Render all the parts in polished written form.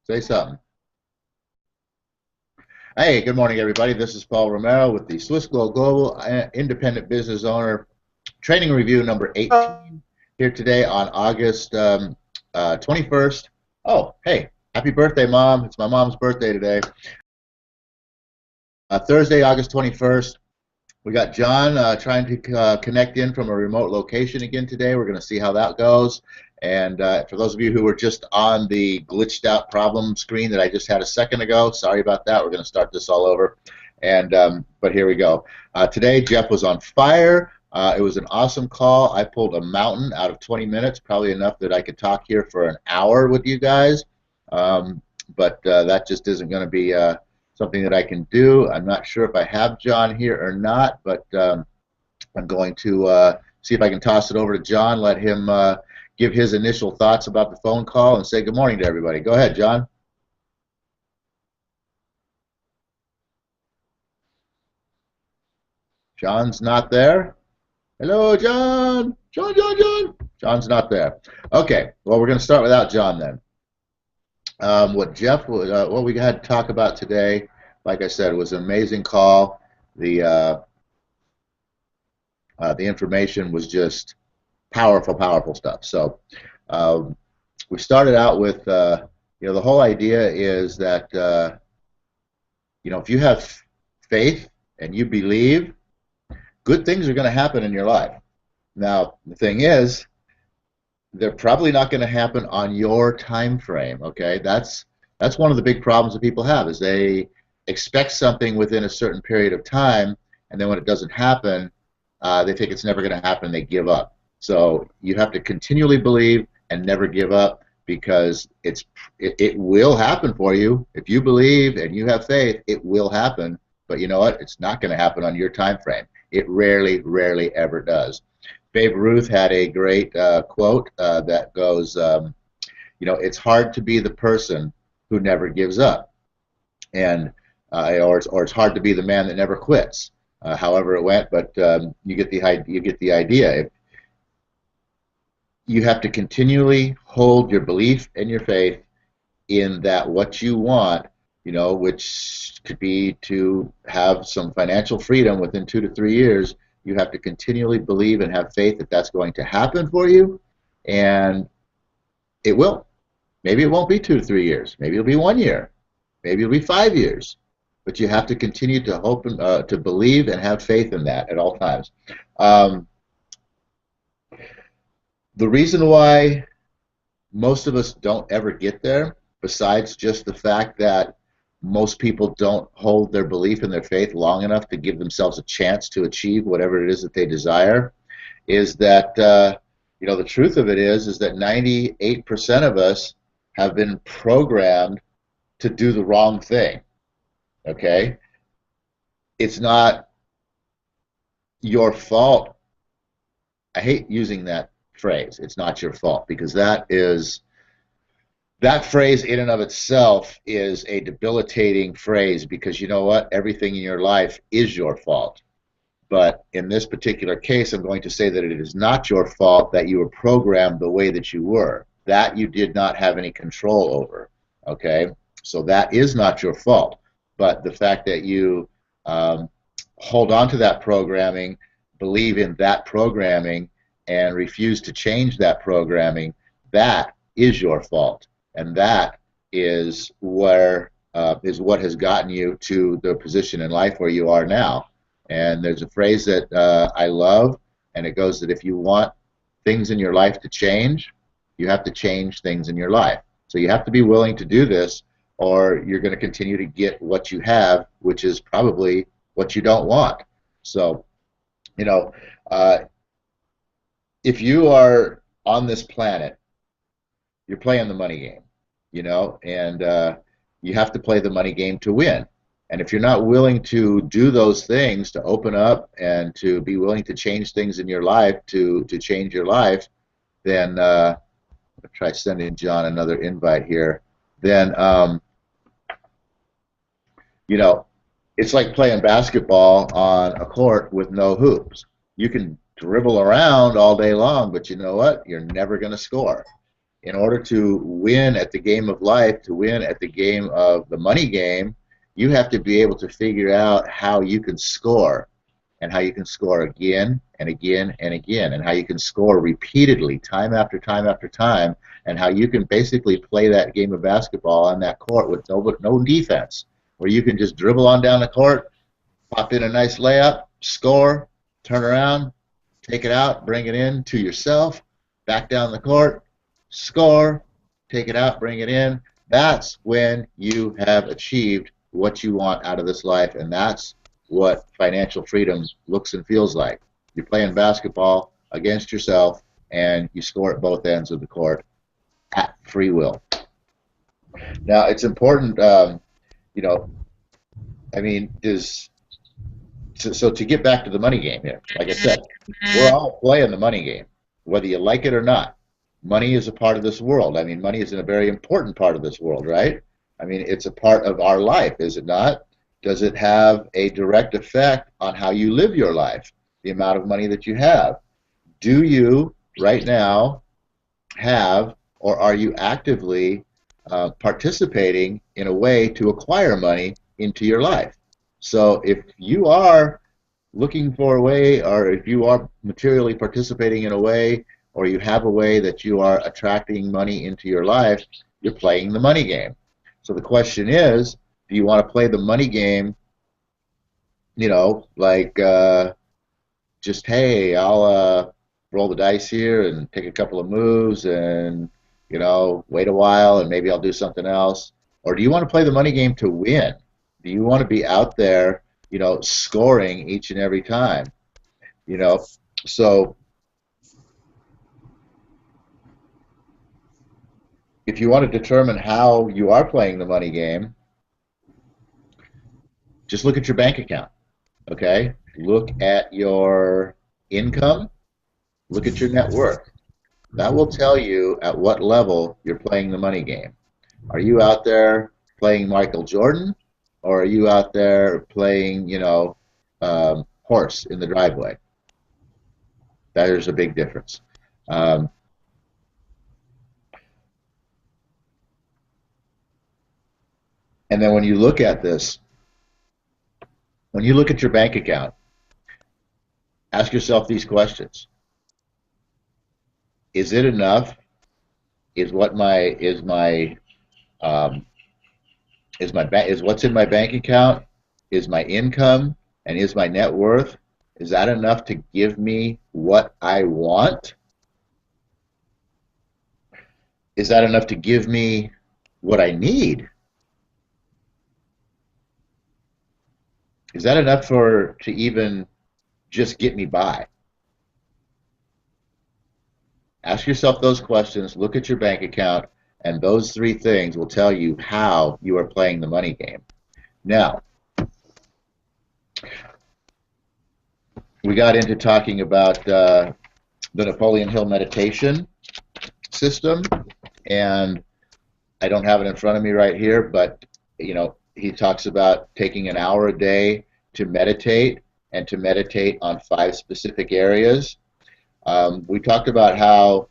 Say something. Hey, good morning, everybody. This is Paul Romero with the Swiss Global Independent Business Owner Training Review number 18 here today on August 21st. Oh, hey, happy birthday, Mom. It's my mom's birthday today. Thursday, August 21st. We got John trying to connect in from a remote location again today. We're going to see how that goes. And for those of you who were just on the glitched out problem screen that I just had a second ago, sorry about that. We're going to start this all over. And but here we go. Today, Jeff was on fire. It was an awesome call. I pulled a mountain out of 20 minutes, probably enough that I could talk here for an hour with you guys. But that just isn't going to be something that I can do. I'm not sure if I have John here or not, but I'm going to see if I can toss it over to John, let him give his initial thoughts about the phone call and say good morning to everybody. Go ahead, John. John's not there. Hello, John. John. John's not there. Okay, well, we're going to start without John then. What we had to talk about today, like I said, was an amazing call. The information was just powerful stuff. So we started out with, the whole idea is that, if you have faith and you believe, good things are going to happen in your life. Now, the thing is, they're probably not going to happen on your time frame. Okay, that's one of the big problems that people have is they expect something within a certain period of time, and then when it doesn't happen, they think it's never going to happen. They give up. So you have to continually believe and never give up because it will happen for you if you believe and you have faith. It will happen, but you know what? It's not going to happen on your time frame. It rarely ever does. Babe Ruth had a great quote that goes, it's hard to be the person who never gives up, and or it's hard to be the man that never quits. However it went, but you get the idea. If you have to continually hold your belief and your faith in that what you want, which could be to have some financial freedom within 2 to 3 years. You have to continually believe and have faith that that's going to happen for you, and it will. Maybe it won't be 2 to 3 years. Maybe it'll be 1 year. Maybe it'll be 5 years. But you have to continue to hope and to believe and have faith in that at all times. The reason why most of us don't ever get there, besides just the fact that most people don't hold their belief and their faith long enough to give themselves a chance to achieve whatever it is that they desire, is that the truth of it is that 98% of us have been programmed to do the wrong thing. Okay, it's not your fault. I hate using that phrase. It's not your fault, because that phrase in and of itself is a debilitating phrase, because you know what? Everything in your life is your fault. But in this particular case, I'm going to say that it is not your fault that you were programmed the way that you were. That you did not have any control over. Okay? So that is not your fault. But the fact that you hold on to that programming, believe in that programming, and refuse to change that programming, that is your fault. And that is what has gotten you to the position in life where you are now. And there's a phrase that I love, and it goes that if you want things in your life to change, you have to change things in your life. So you have to be willing to do this, or you're going to continue to get what you have, which is probably what you don't want. So, if you are on this planet, you're playing the money game, and you have to play the money game to win. And if you're not willing to do those things, to open up and to be willing to change things in your life, to change your life, then I'll try sending John another invite here. Then it's like playing basketball on a court with no hoops. You can dribble around all day long, but you know what? You're never going to score. in order to win at the game of life, to win at the game of the money game, you have to be able to figure out how you can score, and how you can score again and again and again, and how you can score repeatedly, time after time after time, and how you can basically play that game of basketball on that court with no defense, where you can just dribble on down the court, pop in a nice layup, score, turn around, take it out, bring it in to yourself, back down the court, score, take it out, bring it in. That's when you have achieved what you want out of this life, and that's what financial freedom looks and feels like. You're playing basketball against yourself, and you score at both ends of the court at free will. Now, it's important, you know, I mean, so to get back to the money game here, like I said, we're all playing the money game, whether you like it or not. Money is a part of this world. I mean, money is a very important part of this world, right? I mean, it's a part of our life, is it not? Does it have a direct effect on how you live your life, the amount of money that you have? Do you, right now, have, or are you actively participating in a way to acquire money into your life? So if you are looking for a way, or if you are materially participating in a way, or you have a way that you are attracting money into your life, you're playing the money game. So the question is, do you want to play the money game, you know, like just, hey, I'll roll the dice here and take a couple of moves and, you know, wait a while and maybe I'll do something else? Or do you want to play the money game to win? Do you want to be out there, you know, scoring each and every time? You know, so if you want to determine how you are playing the money game, just look at your bank account, okay? Look at your income, look at your net worth. That will tell you at what level you're playing the money game. Are you out there playing Michael Jordan, or are you out there playing, you know, horse in the driveway? There's a big difference. And then when you look at this, when you look at your bank account, ask yourself these questions. Is it enough? Is what's in my bank account, is my income, and is my net worth, is that enough to give me what I want? Is that enough to give me what I need? Is that enough to even just get me by? Ask yourself those questions, look at your bank account, and those three things will tell you how you are playing the money game. Now, we got into talking about the Napoleon Hill meditation system, and I don't have it in front of me right here, but you know, he talks about taking an hour a day to meditate, and to meditate on 5 specific areas. We talked about how,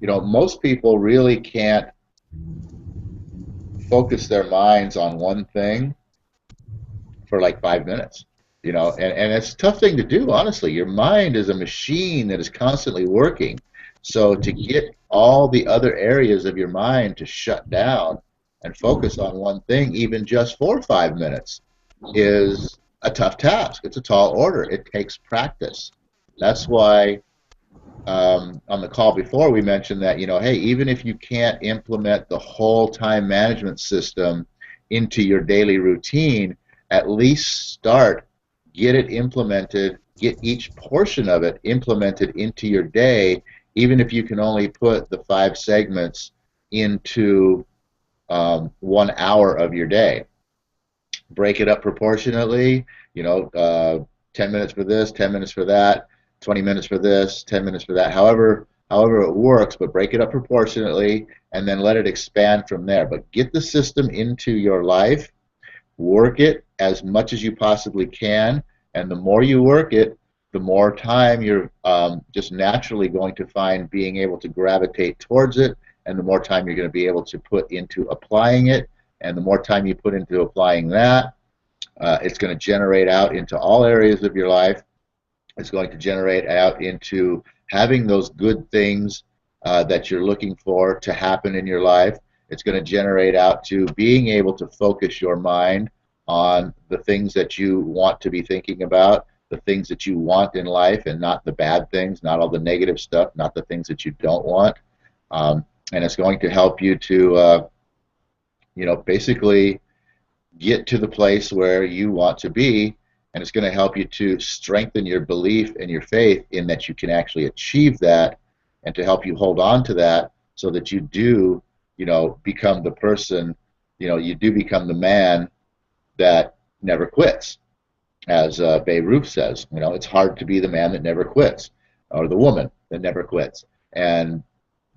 you know, most people really can't focus their minds on one thing for like 5 minutes, you know, and it's a tough thing to do, honestly. Your mind is a machine that is constantly working. So to get all the other areas of your mind to shut down and focus on one thing, even just for 5 minutes, is a tough task. It's a tall order. It takes practice. That's why on the call before we mentioned that, you know, hey, even if you can't implement the whole time management system into your daily routine, at least start, get it implemented, get each portion of it implemented into your day, even if you can only put the 5 segments into 1 hour of your day. Break it up proportionately, you know, 10 minutes for this, 10 minutes for that, 20 minutes for this, 10 minutes for that, however it works, but break it up proportionately and then let it expand from there. But get the system into your life, work it as much as you possibly can, and the more you work it, the more time you're just naturally going to find being able to gravitate towards it and the more time you're going to be able to put into applying it. And the more time you put into applying that, it's going to generate out into all areas of your life. It's going to generate out into having those good things that you're looking for to happen in your life. It's going to generate out to being able to focus your mind on the things that you want to be thinking about, the things that you want in life, and not the bad things, not all the negative stuff, not the things that you don't want. And it's going to help you to, basically get to the place where you want to be, and it's going to help you to strengthen your belief and your faith in that you can actually achieve that, and to help you hold on to that so that you do, become the person, you do become the man that never quits. As Babe Ruth says, it's hard to be the man that never quits, or the woman that never quits. And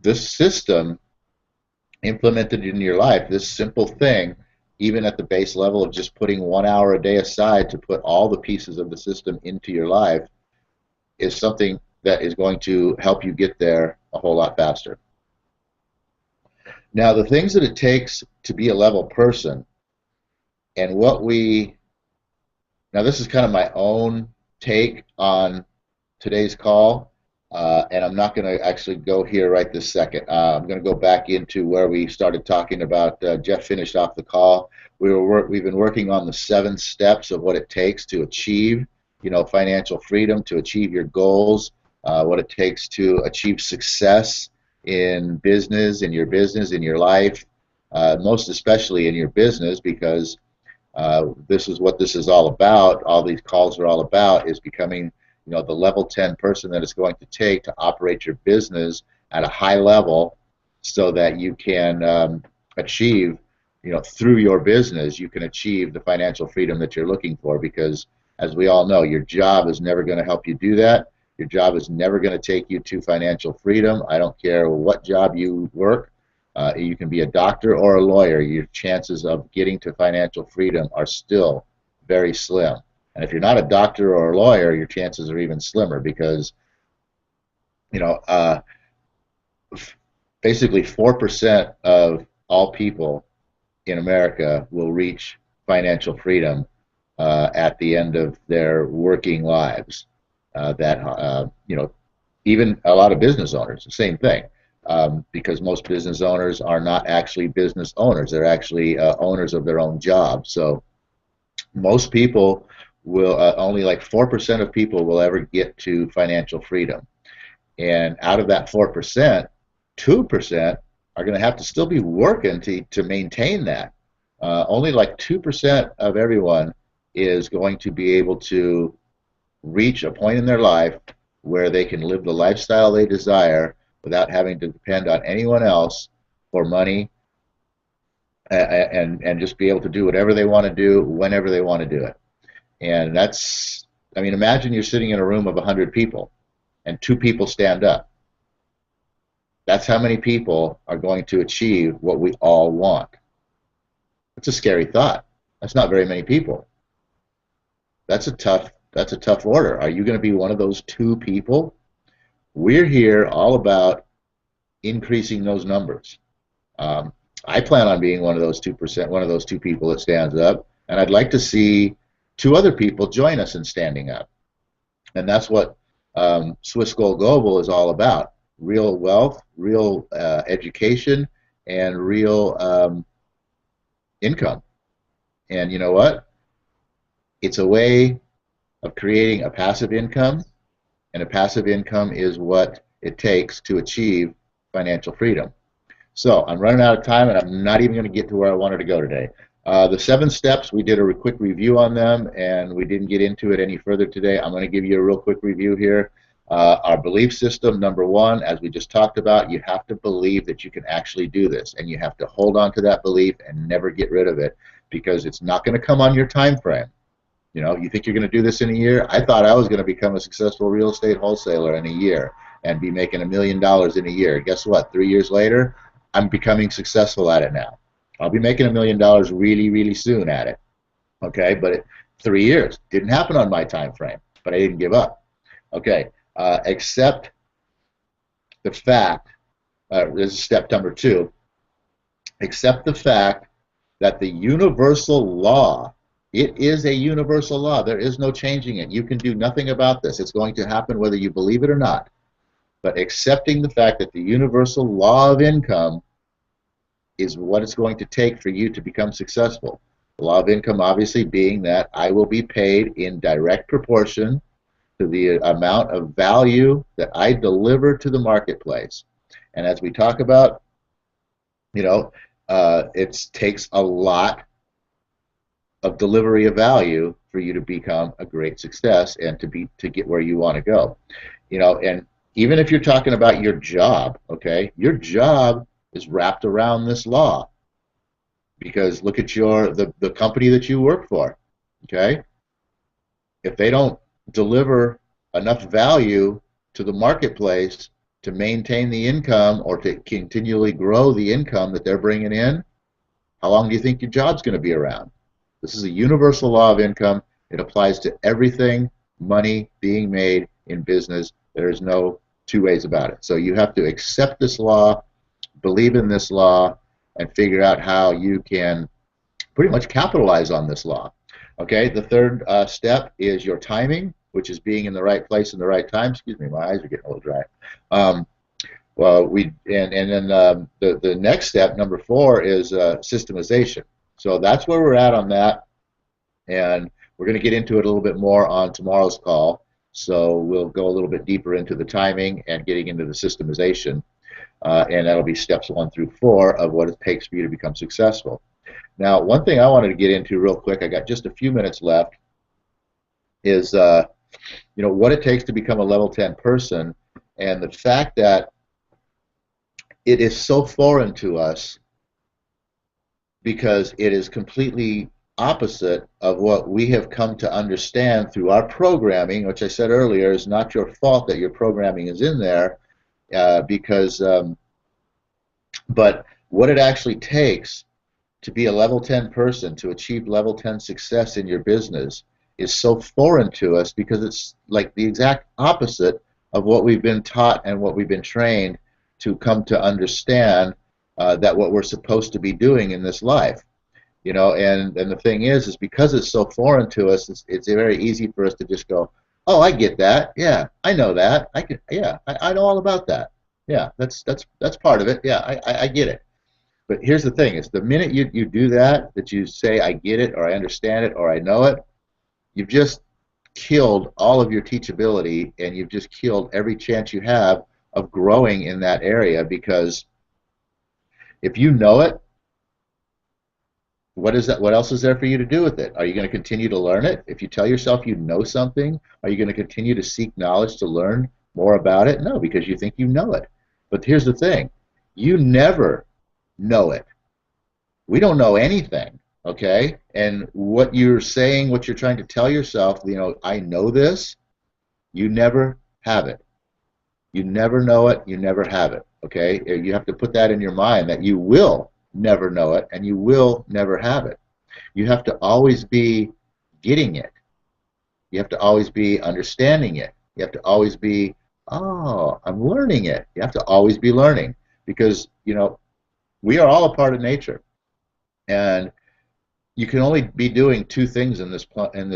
this system implemented in your life, this simple thing, even at the base level of just putting 1 hour a day aside to put all the pieces of the system into your life, is something that is going to help you get there a whole lot faster. Now, the things that it takes to be a level person, and now this is kind of my own take on today's call, and I'm not going to actually go here right this second. I'm going to go back into where we started talking about, Jeff finished off the call. We've been working on the 7 steps of what it takes to achieve, financial freedom, to achieve your goals, what it takes to achieve success in business, in your life, most especially in your business, because this is what this is all about. All these calls are all about is becoming, the level 10 person that it's going to take to operate your business at a high level, so that you can achieve, through your business, you can achieve the financial freedom that you're looking for. Because, as we all know, your job is never going to help you do that. Your job is never going to take you to financial freedom. I don't care what job you work. You can be a doctor or a lawyer. Your chances of getting to financial freedom are still very slim. And if you're not a doctor or a lawyer, your chances are even slimmer, because, basically 4% of all people in America will reach financial freedom at the end of their working lives. Even a lot of business owners, the same thing. Because most business owners are not actually business owners. They're actually owners of their own job. So most people will, only like 4% of people will ever get to financial freedom. And out of that 4%, 2% are going to have to still be working to maintain that. Only like 2% of everyone is going to be able to reach a point in their life where they can live the lifestyle they desire without having to depend on anyone else for money, and just be able to do whatever they want to do whenever they want to do it. And that's, imagine you're sitting in a room of 100 people and 2 people stand up. That's how many people are going to achieve what we all want. It's a scary thought. That's not very many people. That's a tough order. Are you going to be one of those 2 people? We're here all about increasing those numbers. I plan on being one of those 2%, one of those 2 people that stands up, and I'd like to see 2 other people join us in standing up. And that's what Swiss Gold Global is all about: real wealth, real education, and real income. And you know what? It's a way of creating a passive income. And a passive income is what it takes to achieve financial freedom. So I'm running out of time, and I'm not even going to get to where I wanted to go today. The 7 steps, we did a quick review on them, and we didn't get into it any further today. I'm going to give you a real quick review here. Our belief system, number 1, as we just talked about, you have to believe that you can actually do this, and you have to hold on to that belief and never get rid of it, because it's not going to come on your time frame. You think you're going to do this in a year? I thought I was going to become a successful real estate wholesaler in a year and be making $1 million in a year. Guess what? 3 years later, I'm becoming successful at it now. I'll be making $1 million really, really soon at it. Okay, but 3 years didn't happen on my time frame, but I didn't give up. Okay, accept the fact this is step number 2. Accept the fact that the universal law, it is a universal law. There is no changing it. You can do nothing about this. It's going to happen whether you believe it or not. But accepting the fact that the universal law of income is what it's going to take for you to become successful. The law of income obviously being that I will be paid in direct proportion to the amount of value that I deliver to the marketplace. And as we talk about, it takes a lot of delivery of value for you to become a great success and to get where you want to go. And even if you're talking about your job, okay, your job is wrapped around this law, because look at the company that you work for, okay? If they don't deliver enough value to the marketplace to maintain the income or to continually grow the income that they're bringing in, how long do you think your job's going to be around? This is a universal law of income. It applies to everything money being made in business. There is no two ways about it. So you have to accept this law, believe in this law, and figure out how you can pretty much capitalize on this law. Okay, the third step is your timing, which is being in the right place in the right time. Excuse me, my eyes are getting a little dry. The next step, number 4, is systemization. So that's where we're at on that, and we're going to get into it a little bit more on tomorrow's call. So we'll go a little bit deeper into the timing and getting into the systemization, and that'll be steps 1 through 4 of what it takes for you to become successful. Now, one thing I wanted to get into real quick, I got just a few minutes left, is what it takes to become a level 10 person, and the fact that it is so foreign to us because it is completely opposite of what we have come to understand through our programming, which I said earlier is not your fault that your programming is in there, but what it actually takes to be a level 10 person, to achieve level 10 success in your business, is so foreign to us because it's like the exact opposite of what we've been taught and what we've been trained to come to understand that what we're supposed to be doing in this life. And the thing is because it's so foreign to us, it's very easy for us to just go, oh, I get that, yeah, I know that, I know all about that, yeah, that's part of it, yeah, I get it. But here's the thing, is the minute you do that you say I get it, or I understand it, or I know it, you've just killed all of your teachability, and you've just killed every chance you have of growing in that area. Because if you know it, what else is there for you to do with it? Are you going to continue to learn it? If you tell yourself you know something, are you going to continue to seek knowledge to learn more about it? No, because you think you know it. But here's the thing, you never know it. We don't know anything, okay? And what you're saying, what you're trying to tell yourself, I know this, you never have it. You never know it, you never have it, okay? You have to put that in your mind, that you will never know it and you will never have it. You have to always be getting it. You have to always be understanding it. You have to always be, oh, I'm learning it. You have to always be learning, because we are all a part of nature, and you can only be doing 2 things in this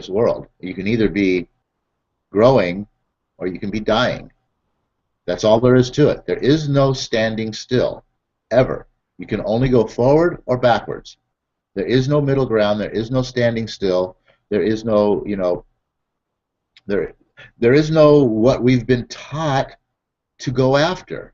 world. You can either be growing or you can be dying. That's all there is to it. There is no standing still, ever. You can only go forward or backwards. There is no middle ground. There is no standing still. There is no, there is no what we've been taught to go after.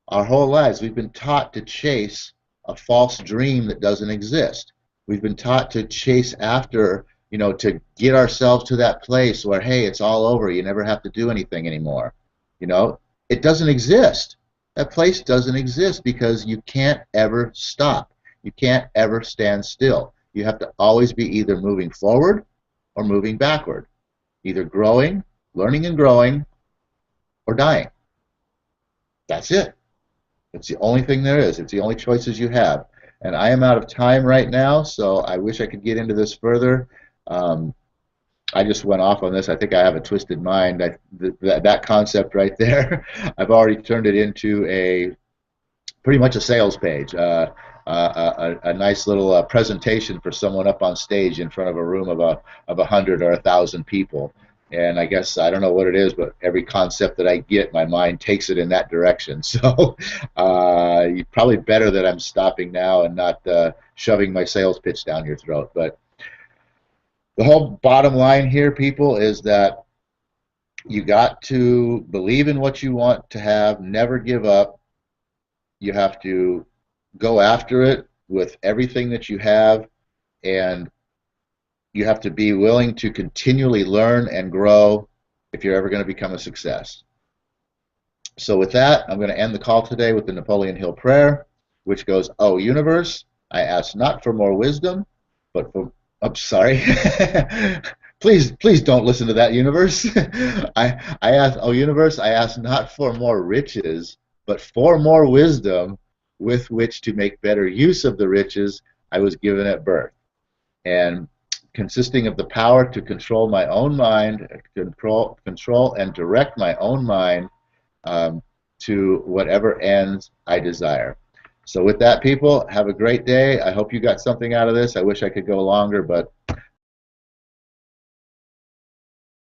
Our whole lives we've been taught to chase a false dream that doesn't exist. We've been taught to chase after, to get ourselves to that place where, hey, it's all over. You never have to do anything anymore. It doesn't exist. That place doesn't exist, because you can't ever stop. You can't ever stand still. You have to always be either moving forward or moving backward, either growing, learning and growing, or dying. That's it. It's the only thing there is. It's the only choices you have. And I am out of time right now, so I wish I could get into this further. I just went off on this. I think I have a twisted mind. That concept right there, I've already turned it into pretty much a sales page, a nice little presentation for someone up on stage in front of a room of 100 or 1,000 people. And I guess I don't know what it is, but every concept that I get, my mind takes it in that direction. So probably better that I'm stopping now and not shoving my sales pitch down your throat. But the whole bottom line here, people, is that you got to believe in what you want to have, never give up. You have to go after it with everything that you have, and you have to be willing to continually learn and grow if you're ever going to become a success. So with that, I'm going to end the call today with the Napoleon Hill prayer, which goes, "Oh, universe, I ask not for more wisdom, but for..." I'm sorry. Please don't listen to that, universe. I ask, "Oh, universe, I ask not for more riches, but for more wisdom with which to make better use of the riches I was given at birth, and consisting of the power to control my own mind, control and direct my own mind to whatever ends I desire." So with that, people, have a great day. I hope you got something out of this. I wish I could go longer, but